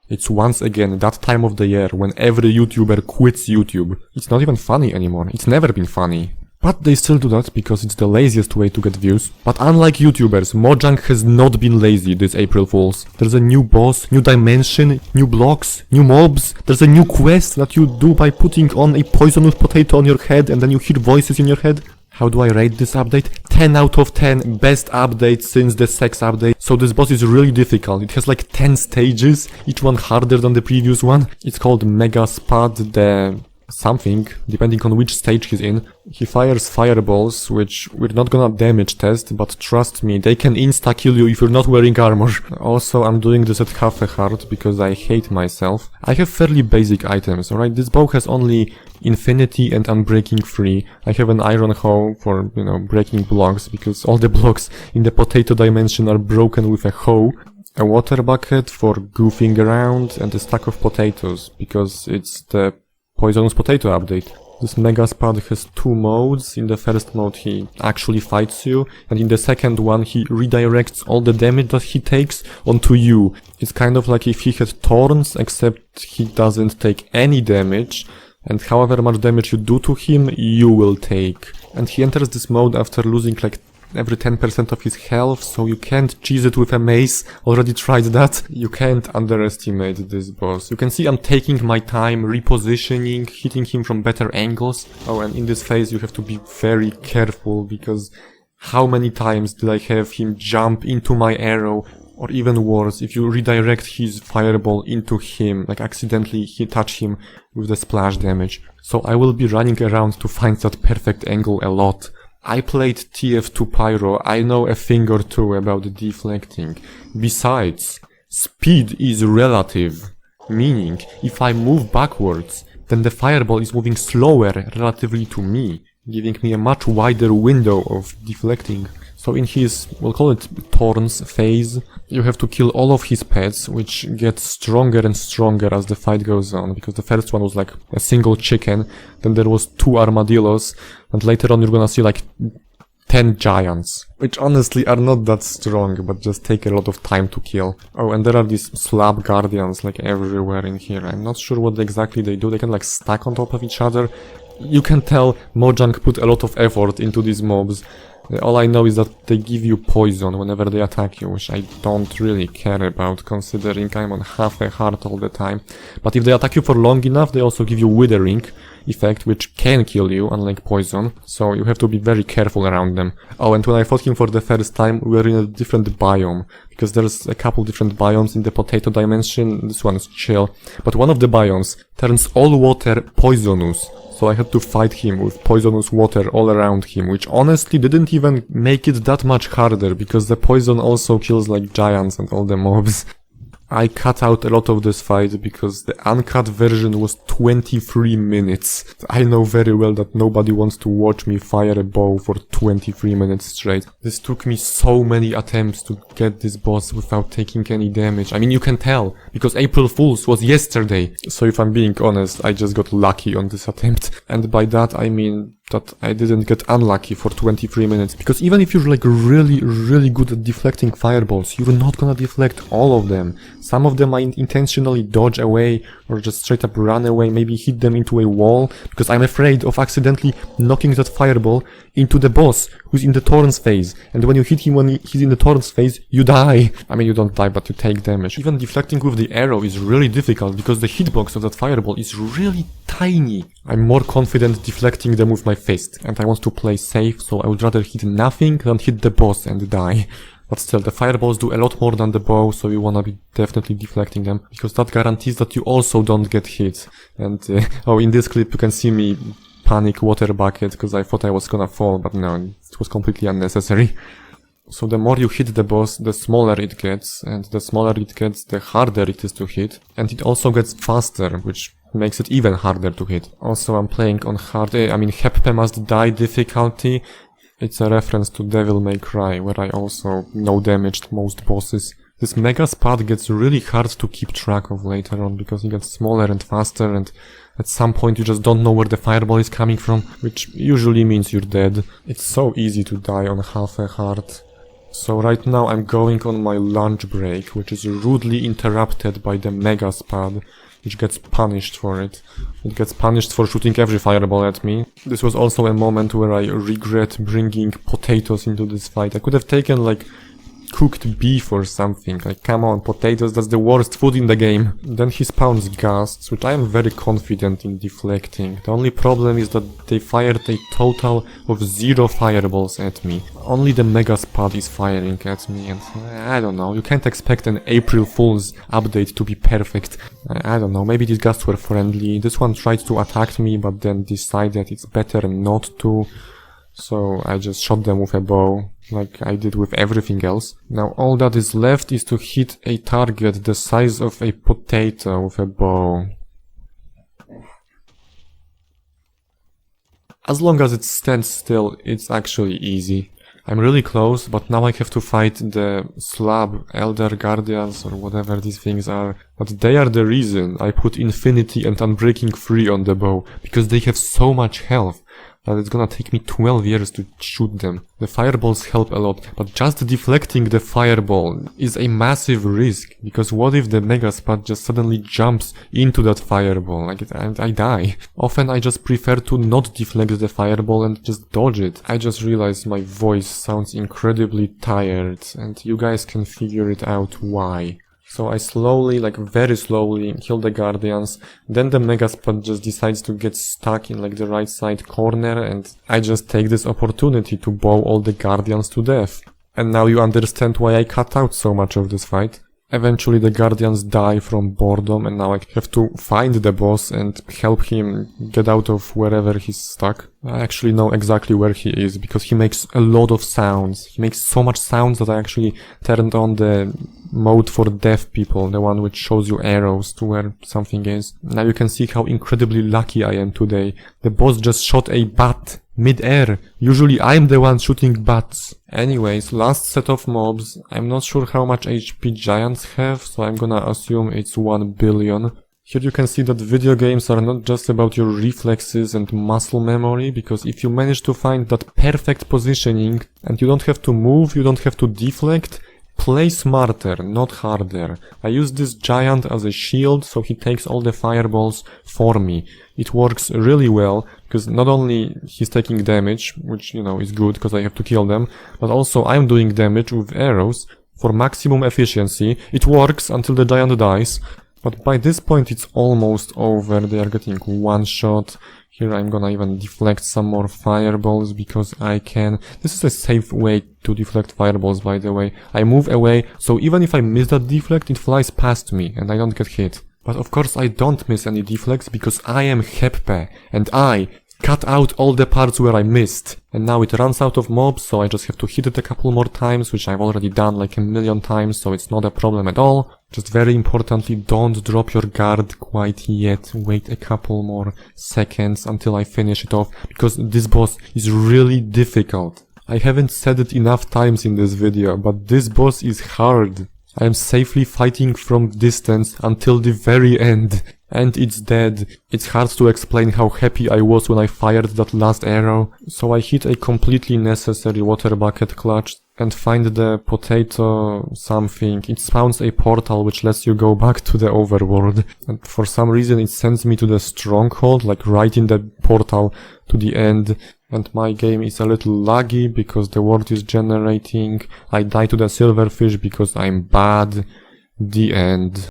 It's once again that time of the year when every YouTuber quits YouTube. It's not even funny anymore. It's never been funny. But they still do that because it's the laziest way to get views. But unlike YouTubers, Mojang has not been lazy this April Fools. There's a new boss, new dimension, new blocks, new mobs. There's a new quest that you do by putting on a poisonous potato on your head and then you hear voices in your head. How do I rate this update? 10 out of 10, best update since the sex update. So this boss is really difficult. It has like 10 stages, each one harder than the previous one. It's called Mega Spud, the something, depending on which stage he's in. He fires fireballs, which we're not gonna damage test, but trust me, they can insta-kill you if you're not wearing armor. Also, I'm doing this at half a heart, because I hate myself. I have fairly basic items, alright? This bow has only Infinity and Unbreaking 3. I have an iron hoe for, you know, breaking blocks, because all the blocks in the potato dimension are broken with a hoe. A water bucket for goofing around, and a stack of potatoes, because it's the Poisonous Potato update. This Mega Spud has two modes. In the first mode he actually fights you, and in the second one he redirects all the damage that he takes onto you. It's kind of like if he had thorns, except he doesn't take any damage, and however much damage you do to him, you will take. And he enters this mode after losing like every 10% of his health, so you can't cheese it with a mace. Already tried that. You can't underestimate this boss. You can see I'm taking my time, repositioning, hitting him from better angles. Oh, and in this phase you have to be very careful, because how many times did I have him jump into my arrow? Or even worse, if you redirect his fireball into him, like accidentally touch him with the splash damage. So I will be running around to find that perfect angle a lot. I played TF2 Pyro, I know a thing or two about deflecting. Besides, speed is relative, meaning if I move backwards, then the fireball is moving slower relatively to me, giving me a much wider window of deflecting. So in his, we'll call it Thorns phase, you have to kill all of his pets, which get stronger and stronger as the fight goes on, because the first one was like a single chicken, then there was 2 armadillos, and later on you're gonna see like 10 giants, which honestly are not that strong, but just take a lot of time to kill. Oh, and there are these slab guardians like everywhere in here. I'm not sure what exactly they do. They can like stack on top of each other. You can tell Mojang put a lot of effort into these mobs. All I know is that they give you poison whenever they attack you, which I don't really care about, considering I'm on half a heart all the time. But if they attack you for long enough, they also give you withering effect, which can kill you, unlike poison, so you have to be very careful around them. Oh, and when I fought him for the first time, we were in a different biome, because there's a couple different biomes in the potato dimension. This one is chill, but one of the biomes turns all water poisonous. So I had to fight him with poisonous water all around him, which honestly didn't even make it that much harder, because the poison also kills like giants and all the mobs. I cut out a lot of this fight because the uncut version was 23 minutes. I know very well that nobody wants to watch me fire a bow for 23 minutes straight. This took me so many attempts to get this boss without taking any damage. I mean, you can tell, because April Fools was yesterday. So if I'm being honest, I just got lucky on this attempt. And by that I mean that I didn't get unlucky for 23 minutes, because even if you're like really good at deflecting fireballs, you're not gonna deflect all of them. Some of them I intentionally dodge away or just straight up run away, maybe hit them into a wall, because I'm afraid of accidentally knocking that fireball into the boss who's in the Thorns phase, and when you hit him when he's in the Thorns phase, you die. I mean, you don't die, but you take damage. Even deflecting with the arrow is really difficult, because the hitbox of that fireball is really tiny. I'm more confident deflecting them with my fist, and I want to play safe, so I would rather hit nothing than hit the boss and die. But still, the fireballs do a lot more than the bow, so you wanna be definitely deflecting them, because that guarantees that you also don't get hit. And, oh, in this clip you can see me panic water bucket, because I thought I was gonna fall, but no, it was completely unnecessary. So the more you hit the boss, the smaller it gets, and the smaller it gets, the harder it is to hit. And it also gets faster, which makes it even harder to hit. Also, I'm playing on hard, Heppe Must Die difficulty. It's a reference to Devil May Cry, where I also no-damaged most bosses. This Mega Spud gets really hard to keep track of later on, because it gets smaller and faster, and at some point you just don't know where the fireball is coming from, which usually means you're dead. It's so easy to die on half a heart. So right now I'm going on my lunch break, which is rudely interrupted by the mega spud, which gets punished for it. It gets punished for shooting every fireball at me. This was also a moment where I regret bringing potatoes into this fight. I could have taken like cooked beef or something. Like, come on, potatoes, that's the worst food in the game. Then he spawns ghasts, which I am very confident in deflecting. The only problem is that they fired a total of 0 fireballs at me. Only the mega spud is firing at me, and I don't know, you can't expect an April Fool's update to be perfect. I don't know, maybe these ghasts were friendly. This one tried to attack me, but then decided it's better not to. So I just shot them with a bow, like I did with everything else. Now all that is left is to hit a target the size of a potato with a bow. As long as it stands still, it's actually easy. I'm really close, but now I have to fight the slab elder guardians or whatever these things are. But they are the reason I put infinity and unbreaking 3 on the bow, because they have so much health that it's gonna take me 12 years to shoot them. The fireballs help a lot, but just deflecting the fireball is a massive risk, because what if the mega spud just suddenly jumps into that fireball, like I die. Often I just prefer to not deflect the fireball and just dodge it. I just realized my voice sounds incredibly tired, and you guys can figure it out why. So I slowly, like very slowly, kill the guardians, then the mega spud just decides to get stuck in like the right side corner, and I just take this opportunity to bow all the guardians to death. And now you understand why I cut out so much of this fight. Eventually the guardians die from boredom, and now I have to find the boss and help him get out of wherever he's stuck. I actually know exactly where he is, because he makes a lot of sounds. He makes so much sounds that I actually turned on the mode for deaf people, the one which shows you arrows to where something is. Now you can see how incredibly lucky I am today. The boss just shot a bat mid-air. Usually I'm the one shooting bats. Anyways, last set of mobs. I'm not sure how much HP giants have, so I'm gonna assume it's 1 billion. Here you can see that video games are not just about your reflexes and muscle memory, because if you manage to find that perfect positioning and you don't have to move, you don't have to deflect, play smarter, not harder. I use this giant as a shield, so he takes all the fireballs for me. It works really well, because not only he's taking damage, which, you know, is good because I have to kill them, but also I'm doing damage with arrows for maximum efficiency. It works until the giant dies, but by this point it's almost over. They are getting one shot. Here I'm gonna even deflect some more fireballs because I can. This is a safe way to deflect fireballs, by the way. I move away, so even if I miss that deflect, it flies past me and I don't get hit. But of course I don't miss any deflects because I am Heppe and I cut out all the parts where I missed. And now it runs out of mobs, so I just have to hit it a couple more times, which I've already done like a million times, so it's not a problem at all. Just very importantly, don't drop your guard quite yet. Wait a couple more seconds until I finish it off, because this boss is really difficult. I haven't said it enough times in this video, but this boss is hard. I am safely fighting from distance until the very end. And it's dead. It's hard to explain how happy I was when I fired that last arrow. So I hit a completely necessary water bucket clutch and find the potato something. It spawns a portal which lets you go back to the overworld. And for some reason it sends me to the stronghold, like right in the portal to the end. And my game is a little laggy because the world is generating. I die to the silverfish because I'm bad. The end.